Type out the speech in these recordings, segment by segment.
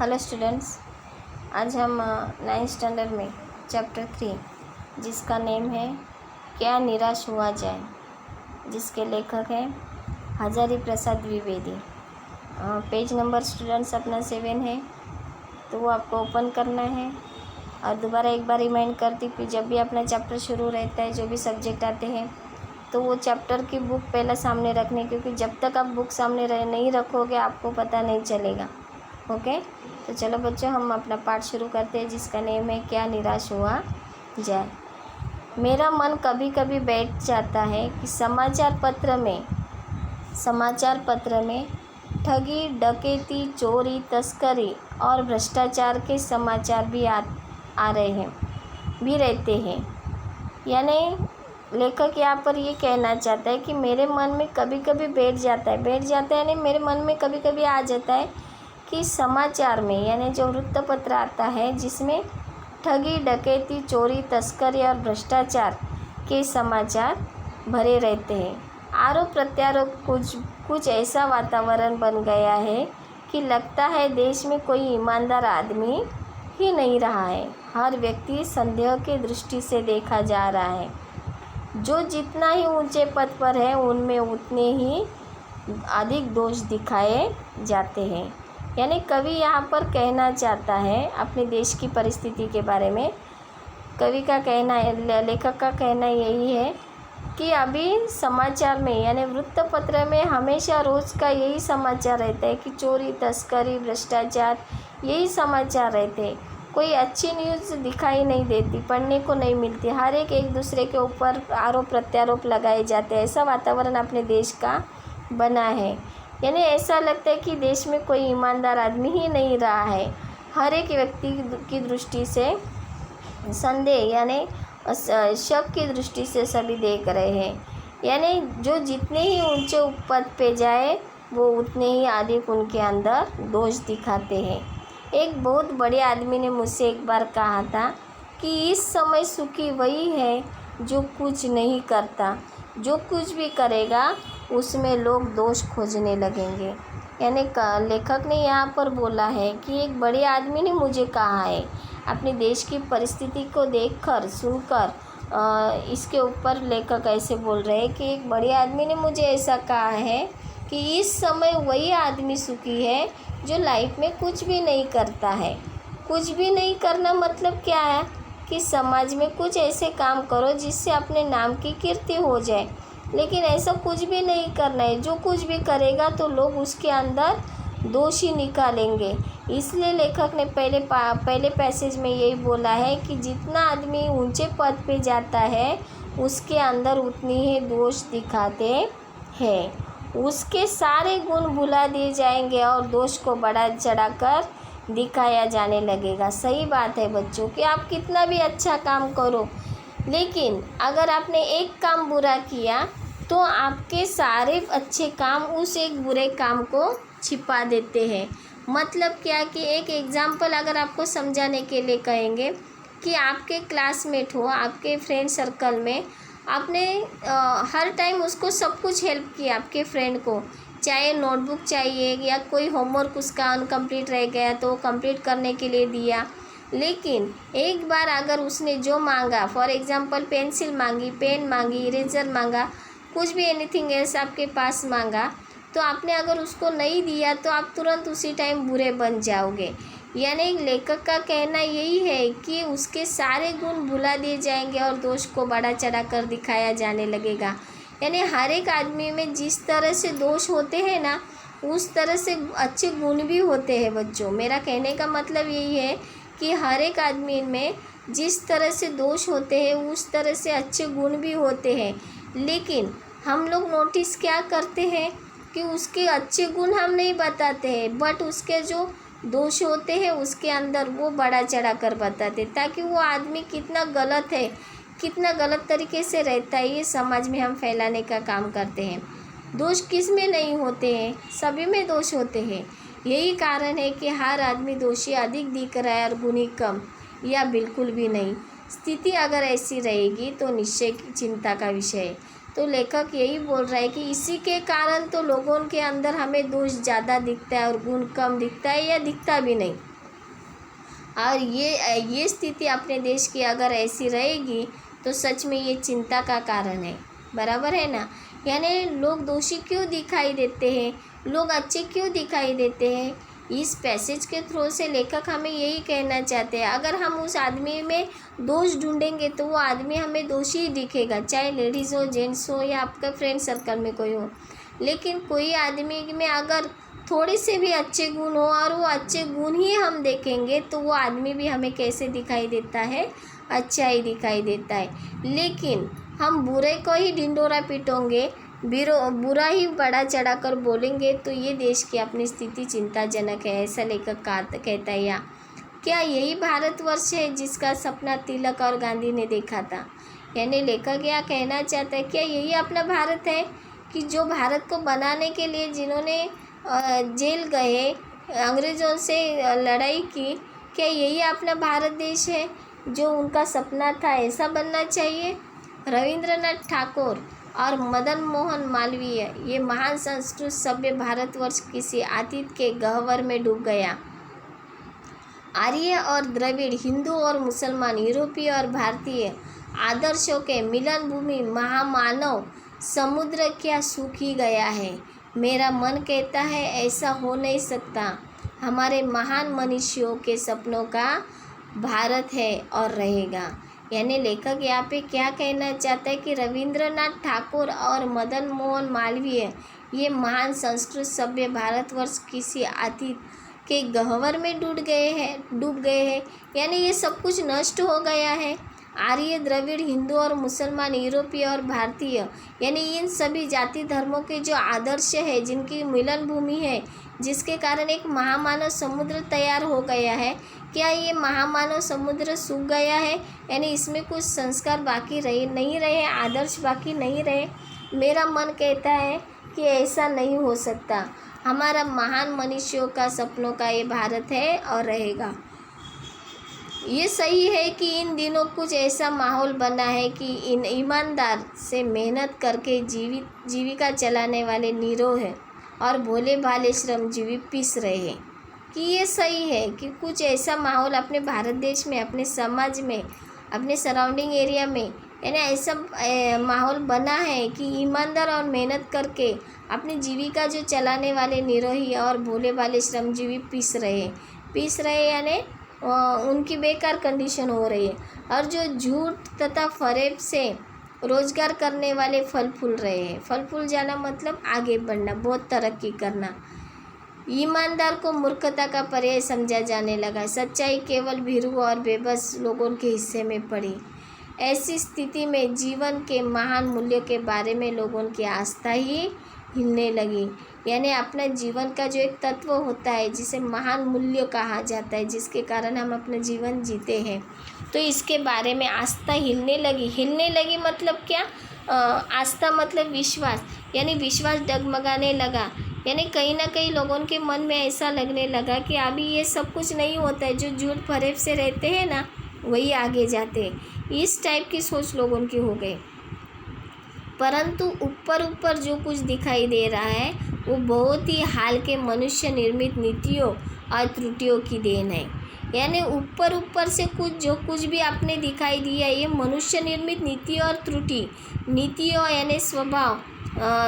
Hello students, आज हम 9th standard में चैप्टर 3 जिसका नेम है क्या निराश हुआ जाए, जिसके लेखक हैं Hazari Prasad Dwivedi. Page number students अपना 7 है, तो वो आपको ओपन करना है। और दोबारा एक बार रिमाइंड करती कि जब भी अपना चैप्टर शुरू रहता है, जो भी सब्जेक्ट आते हैं, तो वो चैप्टर की बुक पहले सामने रखने, क्योंकि जब तक आप बुक सामने नहीं रखोगे आपको पता नहीं चलेगा। ओके, तो चलो बच्चों, हम अपना पाठ शुरू करते हैं जिसका नेम है क्या निराश हुआ जाए। मेरा मन कभी कभी बैठ जाता है कि समाचार पत्र में ठगी, डकैती, चोरी, तस्करी और भ्रष्टाचार के समाचार भी आ रहे हैं, भी रहते हैं। यानी लेखक यहाँ पर ये कहना चाहता है कि मेरे मन में कभी कभी बैठ जाता है यानी मेरे मन में कभी कभी आ जाता है कि समाचार में, यानी जो वृत्तपत्र आता है जिसमें ठगी, डकैती, चोरी, तस्करी और भ्रष्टाचार के समाचार भरे रहते हैं। आरोप प्रत्यारोप कुछ ऐसा वातावरण बन गया है कि लगता है देश में कोई ईमानदार आदमी ही नहीं रहा है। हर व्यक्ति संदेह की दृष्टि से देखा जा रहा है। जो जितना ही ऊंचे पद पर है उनमें उतने ही अधिक दोष दिखाए जाते हैं। यानी कवि यहाँ पर कहना चाहता है अपने देश की परिस्थिति के बारे में। कवि का कहना, लेखक का कहना यही है कि अभी समाचार में, यानी वृत्तपत्र में हमेशा रोज़ का यही समाचार रहता है कि चोरी, तस्करी, भ्रष्टाचार, यही समाचार रहते हैं। कोई अच्छी न्यूज़ दिखाई नहीं देती, पढ़ने को नहीं मिलती। हर एक दूसरे के ऊपर आरोप प्रत्यारोप लगाए जाते हैं। ऐसा वातावरण अपने देश का बना है। यानी ऐसा लगता है कि देश में कोई ईमानदार आदमी ही नहीं रहा है। हर एक व्यक्ति की दृष्टि से संदेह, यानी शक की दृष्टि से सभी देख रहे हैं। यानी जो जितने ही ऊंचे पद पे जाए वो उतने ही अधिक उनके अंदर दोष दिखाते हैं। एक बहुत बड़े आदमी ने मुझसे एक बार कहा था कि इस समय सुखी वही है जो कुछ नहीं करता, जो कुछ भी करेगा उसमें लोग दोष खोजने लगेंगे। यानी लेखक ने यहाँ पर बोला है कि एक बड़े आदमी ने मुझे कहा है, अपने देश की परिस्थिति को देखकर सुनकर इसके ऊपर लेखक ऐसे बोल रहे हैं कि एक बड़े आदमी ने मुझे ऐसा कहा है कि इस समय वही आदमी सुखी है जो लाइफ में कुछ भी नहीं करता है। कुछ भी नहीं करना मतलब क्या है कि समाज में कुछ ऐसे काम करो जिससे अपने नाम की कीर्ति हो जाए, लेकिन ऐसा कुछ भी नहीं करना है। जो कुछ भी करेगा तो लोग उसके अंदर दोषी निकालेंगे। इसलिए लेखक ने पहले पैसेज में यही बोला है कि जितना आदमी ऊंचे पद पे जाता है उसके अंदर उतनी ही दोष दिखाते हैं। उसके सारे गुण भुला दिए जाएंगे और दोष को बढ़ा चढ़ाकर दिखाया जाने लगेगा। सही बात है बच्चों कि आप कितना भी अच्छा काम करो, लेकिन अगर आपने एक काम बुरा किया तो आपके सारे अच्छे काम उस एक बुरे काम को छिपा देते हैं। मतलब क्या कि एक एग्जाम्पल अगर आपको समझाने के लिए कहेंगे कि आपके क्लासमेट हो, आपके फ्रेंड सर्कल में, आपने हर टाइम उसको सब कुछ हेल्प किया, आपके फ्रेंड को, चाहे नोटबुक चाहिए या कोई होमवर्क उसका अनकम्प्लीट रह गया तो कंप्लीट करने के लिए दिया। लेकिन एक बार अगर उसने जो मांगा, फॉर एग्ज़ाम्पल पेंसिल मांगी, पेन मांगी, इरेजर मांगा, कुछ भी एनीथिंग एल्स आपके पास मांगा, तो आपने अगर उसको नहीं दिया तो आप तुरंत उसी टाइम बुरे बन जाओगे। यानी लेखक का कहना यही है कि उसके सारे गुण भुला दिए जाएंगे और दोष को बढ़ा चढ़ा कर दिखाया जाने लगेगा। यानी हर एक आदमी में जिस तरह से दोष होते हैं ना, उस तरह से अच्छे गुण भी होते हैं बच्चों। मेरा कहने का मतलब यही है कि हर एक आदमी में जिस तरह से दोष होते हैं उस तरह से अच्छे गुण भी होते हैं। लेकिन हम लोग नोटिस क्या करते हैं कि उसके अच्छे गुण हम नहीं बताते हैं, बट उसके जो दोष होते हैं उसके अंदर वो बढ़ा चढ़ा कर बताते, ताकि वो आदमी कितना गलत है, कितना गलत तरीके से रहता है, ये समाज में हम फैलाने का काम करते हैं। दोष किस में नहीं होते हैं, सभी में दोष होते हैं। यही कारण है कि हर आदमी दोषी अधिक दिख रहा है और गुणी कम या बिल्कुल भी नहीं। स्थिति अगर ऐसी रहेगी तो निश्चय चिंता का विषय है। तो लेखक यही बोल रहा है कि इसी के कारण तो लोगों के अंदर हमें दोष ज़्यादा दिखता है और गुण कम दिखता है या दिखता भी नहीं। और ये स्थिति अपने देश की अगर ऐसी रहेगी तो सच में ये चिंता का कारण है, बराबर है ना। यानी लोग दोषी क्यों दिखाई देते हैं, लोग अच्छे क्यों दिखाई देते हैं। इस पैसेज के थ्रू से लेखक हमें यही कहना चाहते हैं, अगर हम उस आदमी में दोष ढूंढेंगे तो वो आदमी हमें दोषी ही दिखेगा, चाहे लेडीज़ हो, जेंट्स हो या आपका फ्रेंड सर्कल में कोई हो। लेकिन कोई आदमी में अगर थोड़े से भी अच्छे गुण हो और वो अच्छे गुण ही हम देखेंगे तो वो आदमी भी हमें कैसे दिखाई देता है, अच्छा ही दिखाई देता है। लेकिन हम बुरे को ही ढिंढोरा पीटोंगे, बुरा ही बड़ा चढ़ा कर बोलेंगे तो ये देश की अपनी स्थिति चिंताजनक है, ऐसा लेखक कहता है। या क्या यही भारतवर्ष है जिसका सपना तिलक और गांधी ने देखा था। यानी लेखक यह कहना चाहता है, क्या यही अपना भारत है कि जो भारत को बनाने के लिए जिन्होंने जेल गए, अंग्रेज़ों से लड़ाई की, क्या यही अपना भारत देश है जो उनका सपना था, ऐसा बनना चाहिए। रविंद्रनाथ ठाकुर और मदन मोहन मालवीय, ये महान संस्कृत सभ्य भारतवर्ष किसी अतीत के गह्वर में डूब गया। आर्य और द्रविड़, हिंदू और मुसलमान, यूरोपीय और भारतीय आदर्शों के मिलन भूमि महामानव समुद्र क्या सूख ही गया है। मेरा मन कहता है ऐसा हो नहीं सकता। हमारे महान मनुष्यों के सपनों का भारत है और रहेगा। यानी लेखक यहाँ पे क्या कहना चाहता है कि रविंद्रनाथ ठाकुर और मदन मोहन मालवीय, ये महान संस्कृत सभ्य भारतवर्ष किसी अतीत के गह्वर में डूब गए हैं। यानी ये सब कुछ नष्ट हो गया है। आर्य, द्रविड़, हिंदू और मुसलमान, यूरोपीय और भारतीय, यानी इन सभी जाति धर्मों के जो आदर्श है, जिनकी मिलन भूमि है, जिसके कारण एक महामानव समुद्र तैयार हो गया है, क्या ये महामानव समुद्र सूख गया है। यानी इसमें कुछ संस्कार बाकी नहीं रहे, आदर्श बाकी नहीं रहे। मेरा मन कहता है कि ऐसा नहीं हो सकता। हमारा महान मनुष्यों का सपनों का ये भारत है और रहेगा। ये सही है कि इन दिनों कुछ ऐसा माहौल बना है कि इन ईमानदार से मेहनत करके जीविका चलाने वाले निरोह है और भोले भाले श्रमजीवी पिस रहे हैं। कि ये सही है कि कुछ ऐसा माहौल अपने भारत देश में, अपने समाज में, अपने सराउंडिंग एरिया में, यानी ऐसा माहौल बना है कि ईमानदार और मेहनत करके अपनी जीविका जो चलाने वाले निरोही और भोले भाले श्रमजीवी पिस रहे यानी उनकी बेकार कंडीशन हो रही है। और जो झूठ तथा फरेब से रोजगार करने वाले फल फूल रहे हैं। फल फूल जाना मतलब आगे बढ़ना, बहुत तरक्की करना। ईमानदार को मूर्खता का पर्याय समझा जाने लगा। सच्चाई केवल भीरू और बेबस लोगों के हिस्से में पड़ी। ऐसी स्थिति में जीवन के महान मूल्यों के बारे में लोगों की आस्था ही हिलने लगी। यानी अपना जीवन का जो एक तत्व होता है, जिसे महान मूल्य कहा जाता है, जिसके कारण हम अपना जीवन जीते हैं, तो इसके बारे में आस्था हिलने लगी मतलब क्या, आस्था मतलब विश्वास, यानी विश्वास डगमगाने लगा। यानी कहीं ना कहीं लोगों के मन में ऐसा लगने लगा कि अभी ये सब कुछ नहीं होता है, जो झूठ फरेब से रहते हैं ना, वही आगे जाते हैं। इस टाइप की सोच लोगों की हो गई। परंतु ऊपर जो कुछ दिखाई दे रहा है वो बहुत ही हाल के मनुष्य निर्मित नीतियों और त्रुटियों की देन है। यानी ऊपर से जो कुछ भी आपने दिखाई दिया, ये मनुष्य निर्मित नीतियों और त्रुटि, नीतियों यानी स्वभाव,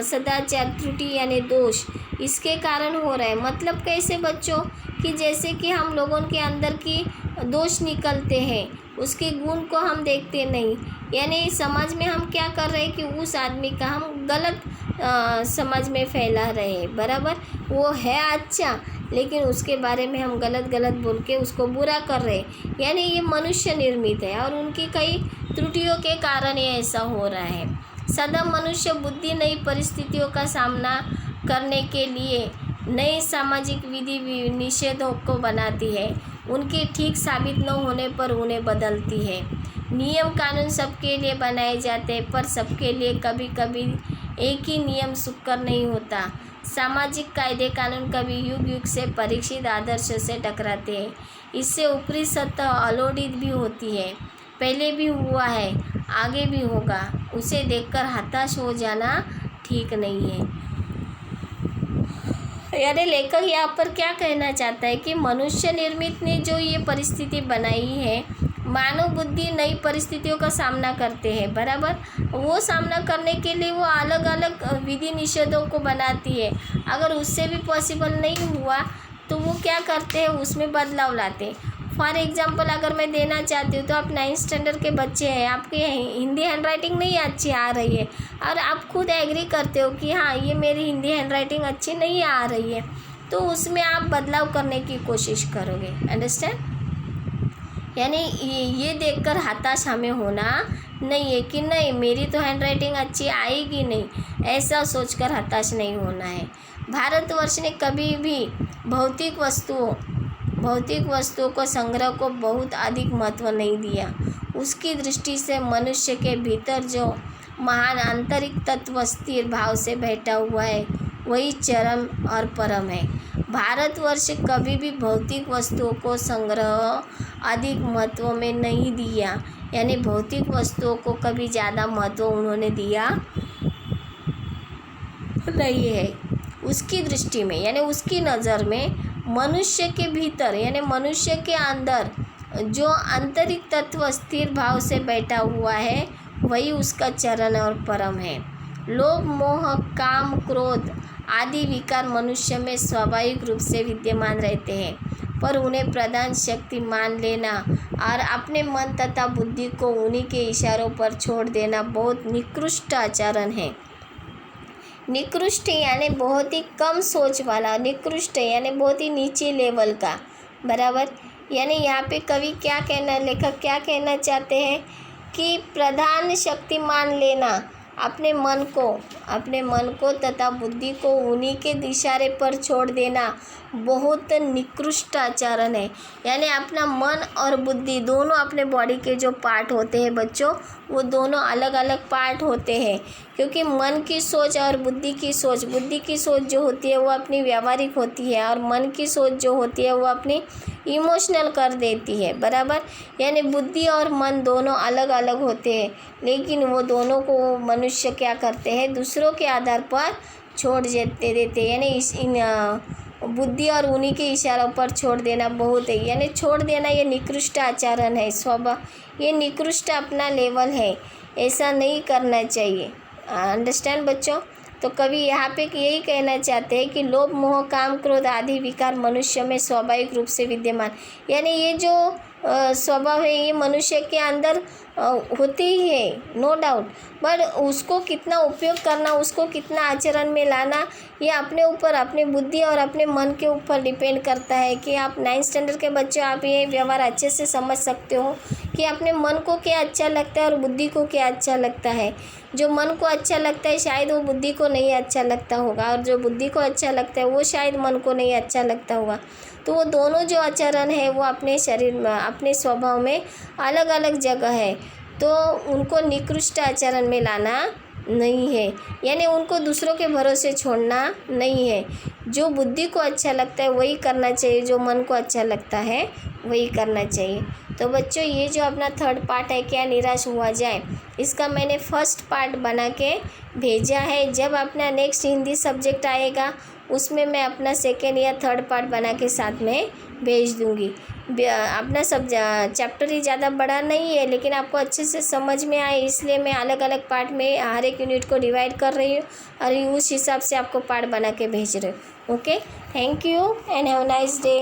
सदाचार, त्रुटि यानी दोष, इसके कारण हो रहा है। मतलब कैसे बच्चों, कि जैसे कि हम लोगों के अंदर की दोष निकलते हैं, उसके गुण को हम देखते नहीं। यानी समाज में हम क्या कर रहे हैं कि उस आदमी का हम गलत समाज में फैला रहे हैं, बराबर। वो है अच्छा, लेकिन उसके बारे में हम गलत बोल के उसको बुरा कर रहे हैं। यानी ये मनुष्य निर्मित है और उनकी कई त्रुटियों के कारण ये ऐसा हो रहा है। सदा मनुष्य बुद्धि नई परिस्थितियों का सामना करने के लिए नए सामाजिक विधि निषेधों को बनाती है। उनके ठीक साबित न होने पर उन्हें बदलती है। नियम कानून सबके लिए बनाए जाते हैं, पर सबके लिए कभी कभी एक ही नियम सुकर नहीं होता। सामाजिक कायदे कानून कभी युग से परीक्षित आदर्श से टकराते हैं। इससे ऊपरी सतह अलोड़ित भी होती है। पहले भी हुआ है, आगे भी होगा। उसे देखकर हताश हो जाना ठीक नहीं है। यानी लेखक यहाँ पर क्या कहना चाहता है कि मनुष्य निर्मित ने जो ये परिस्थिति बनाई है, मानव बुद्धि नई परिस्थितियों का सामना करते हैं, बराबर। वो सामना करने के लिए वो अलग अलग विधि निषेधों को बनाती है। अगर उससे भी पॉसिबल नहीं हुआ तो वो क्या करते हैं, उसमें बदलाव लाते हैं। फॉर एग्जांपल अगर मैं देना चाहती हूँ तो आप 9th स्टैंडर्ड के बच्चे हैं, आपकी हिंदी हैंड राइटिंग नहीं अच्छी आ रही है और आप खुद एग्री करते हो कि हाँ ये मेरी हिंदी हैंड राइटिंग अच्छी नहीं आ रही है, तो उसमें आप बदलाव करने की कोशिश करोगे। अंडरस्टैंड? यानी ये देखकर हताश हमें होना नहीं है कि नहीं मेरी तो हैंड राइटिंग अच्छी आएगी नहीं, ऐसा सोचकर हताश नहीं होना है। भारतवर्ष ने कभी भी भौतिक वस्तुओं को संग्रह को बहुत अधिक महत्व नहीं दिया। उसकी दृष्टि से मनुष्य के भीतर जो महान आंतरिक तत्व स्थिर भाव से बैठा हुआ है वही चरम और परम है। भारतवर्ष कभी भी भौतिक वस्तुओं को संग्रह अधिक महत्व में नहीं दिया, यानी भौतिक वस्तुओं को कभी ज़्यादा महत्व उन्होंने दिया नहीं है। उसकी दृष्टि में यानी उसकी नज़र में मनुष्य के भीतर यानी मनुष्य के अंदर जो आंतरिक तत्व स्थिर भाव से बैठा हुआ है वही उसका चरण और परम है। लोभ, मोह, काम, क्रोध आदि विकार मनुष्य में स्वाभाविक रूप से विद्यमान रहते हैं, पर उन्हें प्रधान शक्ति मान लेना और अपने मन तथा बुद्धि को उन्हीं के इशारों पर छोड़ देना बहुत निकृष्ट आचरण है। निकृष्ट यानी बहुत ही कम सोच वाला, निकृष्ट यानी बहुत ही नीचे लेवल का, बराबर। यानी यहाँ पे कवि क्या कहना, लेखक क्या कहना चाहते हैं कि प्रधान शक्ति मान लेना अपने मन को तथा बुद्धि को उन्हीं के इशारे पर छोड़ देना बहुत निकृष्ट आचरण है। यानी अपना मन और बुद्धि दोनों अपने बॉडी के जो पार्ट होते हैं बच्चों, वो दोनों अलग अलग पार्ट होते हैं, क्योंकि मन की सोच और बुद्धि की सोच जो होती है वो अपनी व्यावहारिक होती है और मन की सोच जो होती है वो अपनी इमोशनल कर देती है, बराबर। यानी बुद्धि और मन दोनों अलग अलग होते हैं, लेकिन वो दोनों को मनुष्य क्या करते हैं, दूसरों के आधार पर छोड़ देते हैं। यानी बुद्धि और उन्हीं के इशारों पर छोड़ देना बहुत है, यानी छोड़ देना ये निकृष्ट आचरण है, स्वभाव ये निकृष्ट अपना लेवल है, ऐसा नहीं करना चाहिए। अंडरस्टैंड बच्चों? तो कवि यहाँ पे यही कहना चाहते हैं कि लोभ, मोह, काम, क्रोध आदि विकार मनुष्य में स्वाभाविक रूप से विद्यमान, यानी ये जो स्वभाव है ये मनुष्य के अंदर होती ही है, नो डाउट, बट उसको कितना उपयोग करना, उसको कितना आचरण में लाना, ये अपने ऊपर, अपनी बुद्धि और अपने मन के ऊपर डिपेंड करता है कि आप 9th स्टैंडर्ड के बच्चे आप ये व्यवहार अच्छे से समझ सकते हो कि अपने मन को क्या अच्छा लगता है और बुद्धि को क्या अच्छा लगता है। जो मन को अच्छा लगता है शायद वो बुद्धि को नहीं अच्छा लगता होगा, और जो बुद्धि को अच्छा लगता है वो शायद मन को नहीं अच्छा लगता होगा। तो वो दोनों जो आचरण है वो अपने शरीर में, अपने स्वभाव में अलग अलग जगह है, तो उनको निकृष्ट आचरण में लाना नहीं है, यानी उनको दूसरों के भरोसे छोड़ना नहीं है। जो बुद्धि को अच्छा लगता है वही करना चाहिए, जो मन को अच्छा लगता है वही करना चाहिए। तो बच्चों ये जो अपना 3rd पार्ट है, क्या निराश हुआ जाए, इसका मैंने 1st पार्ट बना के भेजा है। जब अपना नेक्स्ट हिंदी सब्जेक्ट आएगा उसमें मैं अपना 2nd या 3rd पार्ट बना के साथ में भेज दूँगी। अपना सब चैप्टर ही ज़्यादा बड़ा नहीं है, लेकिन आपको अच्छे से समझ में आए इसलिए मैं अलग अलग पार्ट में हर एक यूनिट को डिवाइड कर रही हूँ और उस हिसाब से आपको पार्ट बना के भेज रही हूँ। Okay, thank you and have a nice day.